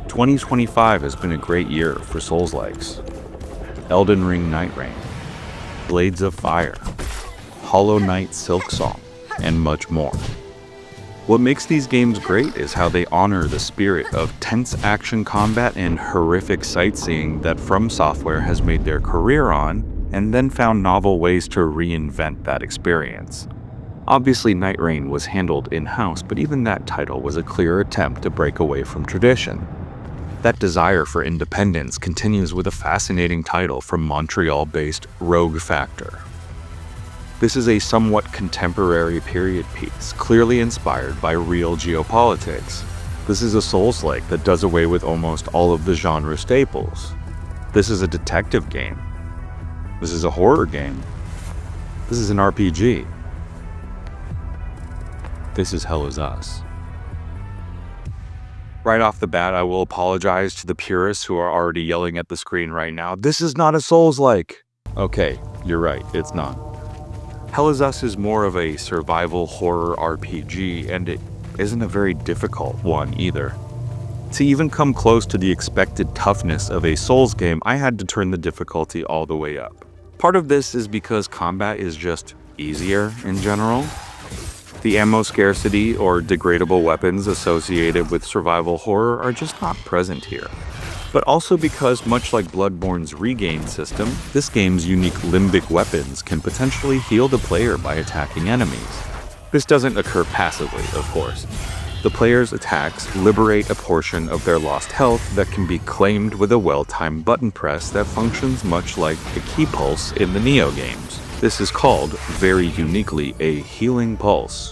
2025 has been a great year for Souls-likes. Elden Ring Night Rain, Blades of Fire, Hollow Knight Silksong, and much more. What makes these games great is how they honor the spirit of tense action combat and horrific sightseeing that From Software has made their career on, and then found novel ways to reinvent that experience. Obviously, Night Rain was handled in-house, but even that title was a clear attempt to break away from tradition. That desire for independence continues with a fascinating title from Montreal-based Rogue Factor. This is a somewhat contemporary period piece, clearly inspired by real geopolitics. This is a Souls-like that does away with almost all of the genre staples. This is a detective game. This is a horror game. This is an RPG. This is Hell Is Us. Right off the bat, I will apologize to the purists who are already yelling at the screen right now. This is not a Souls-like. Okay, you're right, it's not. Hell Is Us is more of a survival horror RPG, and it isn't a very difficult one either. To even come close to the expected toughness of a Souls game, I had to turn the difficulty all the way up. Part of this is because combat is just easier in general. The ammo scarcity or degradable weapons associated with survival horror are just not present here. But also because, much like Bloodborne's regain system, this game's unique limbic weapons can potentially heal the player by attacking enemies. This doesn't occur passively, of course. The player's attacks liberate a portion of their lost health that can be claimed with a well-timed button press that functions much like a key pulse in the Neo games. This is called, very uniquely, a healing pulse.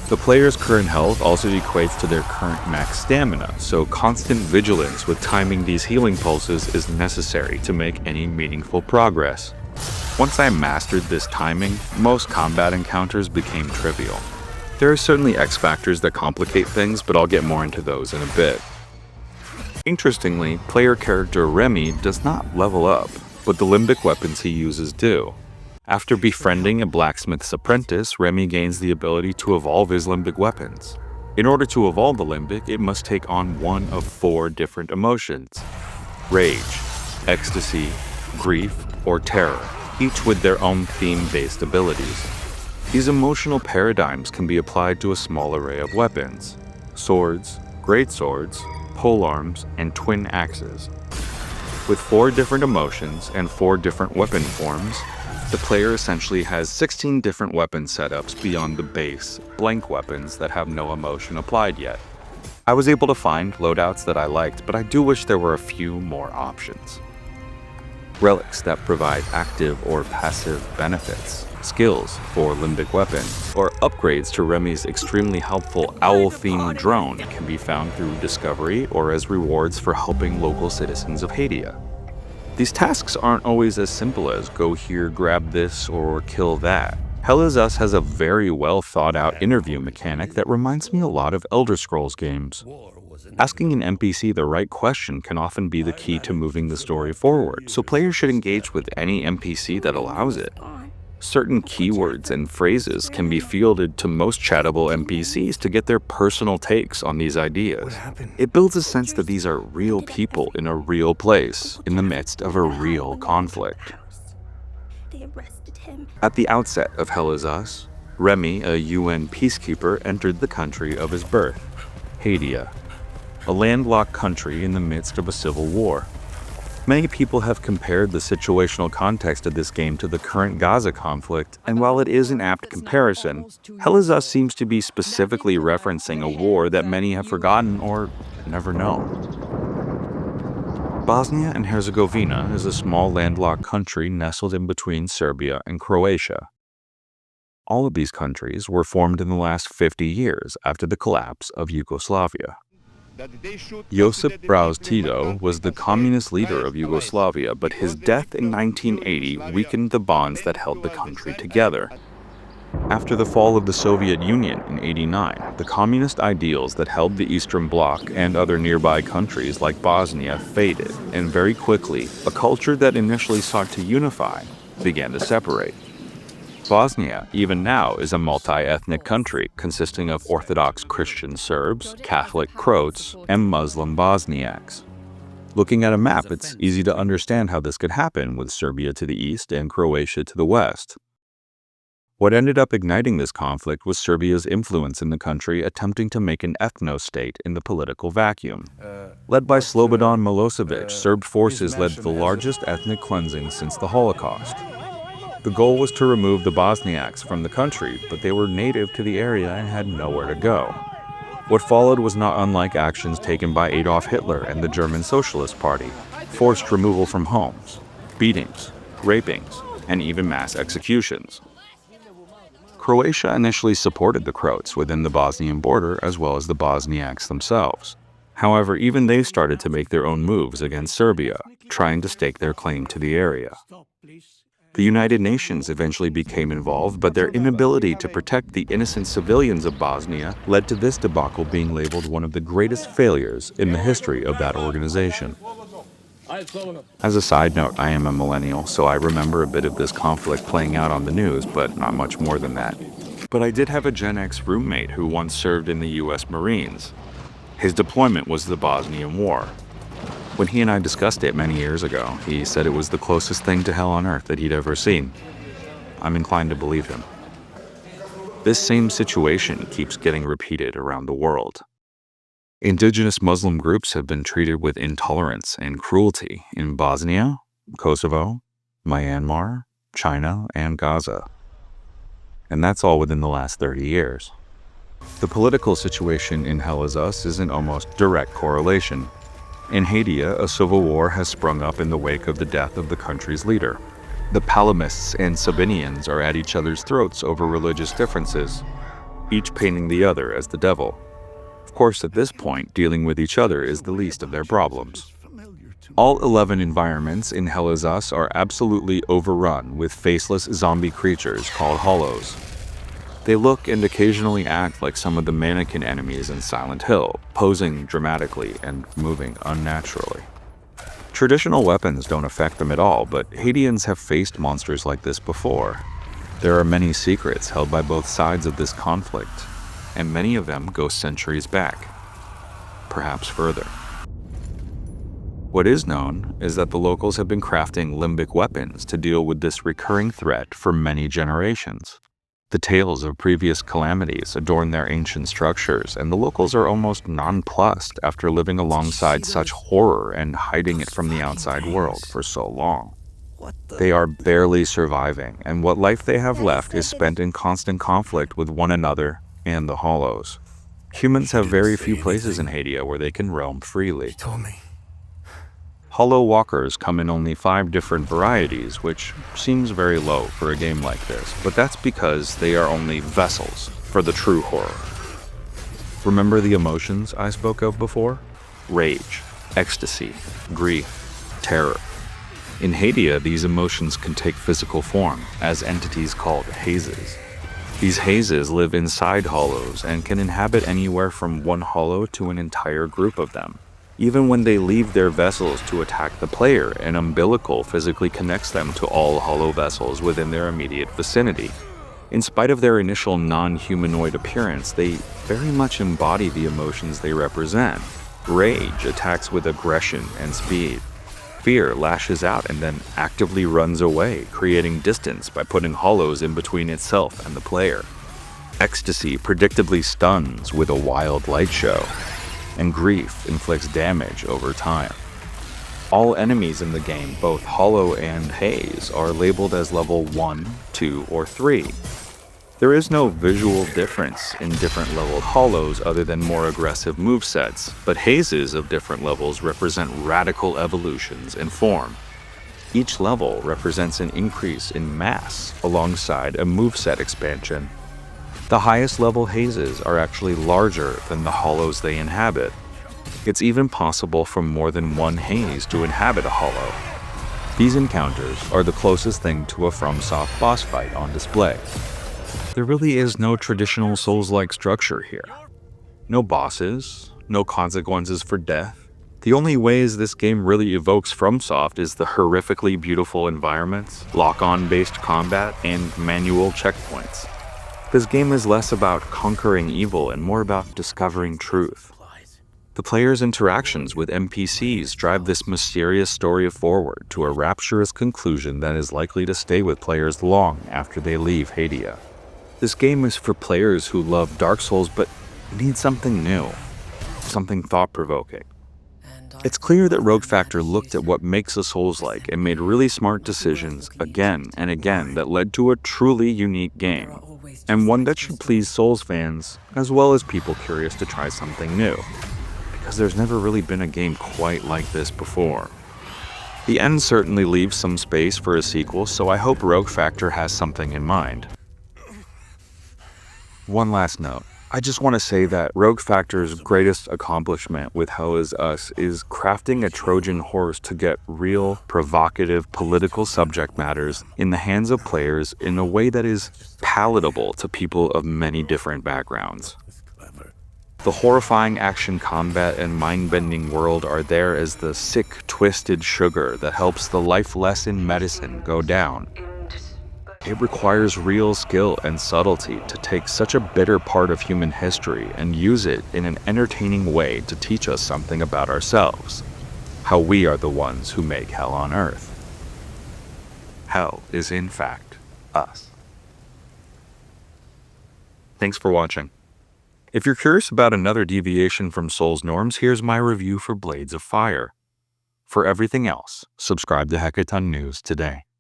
The player's current health also equates to their current max stamina, so constant vigilance with timing these healing pulses is necessary to make any meaningful progress. Once I mastered this timing, most combat encounters became trivial. There are certainly X factors that complicate things, but I'll get more into those in a bit. Interestingly, player character Remy does not level up, but the limbic weapons he uses do. After befriending a blacksmith's apprentice, Remy gains the ability to evolve his limbic weapons. In order to evolve the limbic, it must take on one of 4 different emotions: rage, ecstasy, grief, or terror, each with their own theme-based abilities. These emotional paradigms can be applied to a small array of weapons: swords, greatswords, polearms, and twin axes. With 4 different emotions and 4 different weapon forms, the player essentially has 16 different weapon setups beyond the base, blank weapons that have no emotion applied yet. I was able to find loadouts that I liked, but I do wish there were a few more options. Relics that provide active or passive benefits, skills for limbic weapons, or upgrades to Remy's extremely helpful owl-themed drone can be found through discovery or as rewards for helping local citizens of Hadia. These tasks aren't always as simple as go here, grab this, or kill that. Hell Is Us has a very well thought out interview mechanic that reminds me a lot of Elder Scrolls games. Asking an NPC the right question can often be the key to moving the story forward, so players should engage with any NPC that allows it. Certain keywords and phrases can be fielded to most chattable NPCs to get their personal takes on these ideas. It builds a sense that these are real people in a real place, in the midst of a real conflict. At the outset of Hell Is Us, Remy, a UN peacekeeper, entered the country of his birth, Hadia, a landlocked country in the midst of a civil war. Many people have compared the situational context of this game to the current Gaza conflict, and while it is an apt comparison, Hell Is Us seems to be specifically referencing a war that many have forgotten or never known. Bosnia and Herzegovina is a small landlocked country nestled in between Serbia and Croatia. All of these countries were formed in the last 50 years after the collapse of Yugoslavia. Josip Broz Tito was the communist leader of Yugoslavia, but his death in 1980 weakened the bonds that held the country together. After the fall of the Soviet Union in '89, the communist ideals that held the Eastern Bloc and other nearby countries like Bosnia faded, and very quickly, a culture that initially sought to unify began to separate. Bosnia, even now, is a multi-ethnic country consisting of Orthodox Christian Serbs, Catholic Croats, and Muslim Bosniaks. Looking at a map, it's easy to understand how this could happen with Serbia to the east and Croatia to the west. What ended up igniting this conflict was Serbia's influence in the country attempting to make an ethno-state in the political vacuum. Led by Slobodan Milosevic, Serb forces led the largest ethnic cleansing since the Holocaust. The goal was to remove the Bosniaks from the country, but they were native to the area and had nowhere to go. What followed was not unlike actions taken by Adolf Hitler and the German Socialist Party: forced removal from homes, beatings, rapings, and even mass executions. Croatia initially supported the Croats within the Bosnian border as well as the Bosniaks themselves. However, even they started to make their own moves against Serbia, trying to stake their claim to the area. The United Nations eventually became involved, but their inability to protect the innocent civilians of Bosnia led to this debacle being labeled one of the greatest failures in the history of that organization. As a side note, I am a millennial, so I remember a bit of this conflict playing out on the news, but not much more than that. But I did have a Gen X roommate who once served in the US Marines. His deployment was the Bosnian War. When he and I discussed it many years ago, he said it was the closest thing to hell on earth that he'd ever seen. I'm inclined to believe him. This same situation keeps getting repeated around the world. Indigenous Muslim groups have been treated with intolerance and cruelty in Bosnia, Kosovo, Myanmar, China, and Gaza. And that's all within the last 30 years. The political situation in hellisus is an almost direct correlation. In Haiti, a civil war has sprung up in the wake of the death of the country's leader. The Palamists and Sabinians are at each other's throats over religious differences, each painting the other as the devil. Of course, at this point, dealing with each other is the least of their problems. All 11 environments in hellisus are absolutely overrun with faceless zombie creatures called hollows. They look and occasionally act like some of the mannequin enemies in Silent Hill, posing dramatically and moving unnaturally. Traditional weapons don't affect them at all, but Haitians have faced monsters like this before. There are many secrets held by both sides of this conflict, and many of them go centuries back, perhaps further. What is known is that the locals have been crafting limbic weapons to deal with this recurring threat for many generations. The tales of previous calamities adorn their ancient structures, and the locals are almost nonplussed after living alongside such horror and hiding it from the outside world for so long. They are barely surviving, and what life they have left is spent in constant conflict with one another and the hollows. Humans have very few places in Haiti where they can roam freely. Hollow walkers come in only 5 different varieties, which seems very low for a game like this, but that's because they are only vessels for the true horror. Remember the emotions I spoke of before? Rage, ecstasy, grief, terror. In Haiti, these emotions can take physical form as entities called hazes. These hazes live inside hollows and can inhabit anywhere from one hollow to an entire group of them. Even when they leave their vessels to attack the player, an umbilical physically connects them to all hollow vessels within their immediate vicinity. In spite of their initial non-humanoid appearance, they very much embody the emotions they represent. Rage attacks with aggression and speed. Fear lashes out and then actively runs away, creating distance by putting hollows in between itself and the player. Ecstasy predictably stuns with a wild light show, and grief inflicts damage over time. All enemies in the game, both hollow and haze, are labeled as level 1, 2, or 3. There is no visual difference in different leveled hollows other than more aggressive movesets, but hazes of different levels represent radical evolutions in form. Each level represents an increase in mass alongside a moveset expansion. The highest level hazes are actually larger than the hollows they inhabit. It's even possible for more than one haze to inhabit a hollow. These encounters are the closest thing to a FromSoft boss fight on display. There really is no traditional Souls-like structure here. No bosses, no consequences for death, The only ways this game really evokes FromSoft is the horrifically beautiful environments, lock-on based combat, and manual checkpoints. This game is less about conquering evil and more about discovering truth. The player's interactions with NPCs drive this mysterious story forward to a rapturous conclusion that is likely to stay with players long after they leave Hadia. This game is for players who love Dark Souls but need something new, something thought-provoking. It's clear that Rogue Factor looked at what makes a Souls-like and made really smart decisions again and again that led to a truly unique game, and one that should please Souls fans as well as people curious to try something new, because there's never really been a game quite like this before. The end certainly leaves some space for a sequel, so I hope Rogue Factor has something in mind. One last note. I just want to say that Rogue Factor's greatest accomplishment with hellisus is crafting a Trojan horse to get real, provocative political subject matters in the hands of players in a way that is palatable to people of many different backgrounds. The horrifying action combat and mind-bending world are there as the sick, twisted sugar that helps the life lesson medicine go down. It requires real skill and subtlety to take such a bitter part of human history and use it in an entertaining way to teach us something about ourselves, how we are the ones who make hell on earth. Hell is in fact us. Thanks for watching. If you're curious about another deviation from Souls norms, here's my review for Blades of Fire. For everything else, subscribe to Hekaton News today.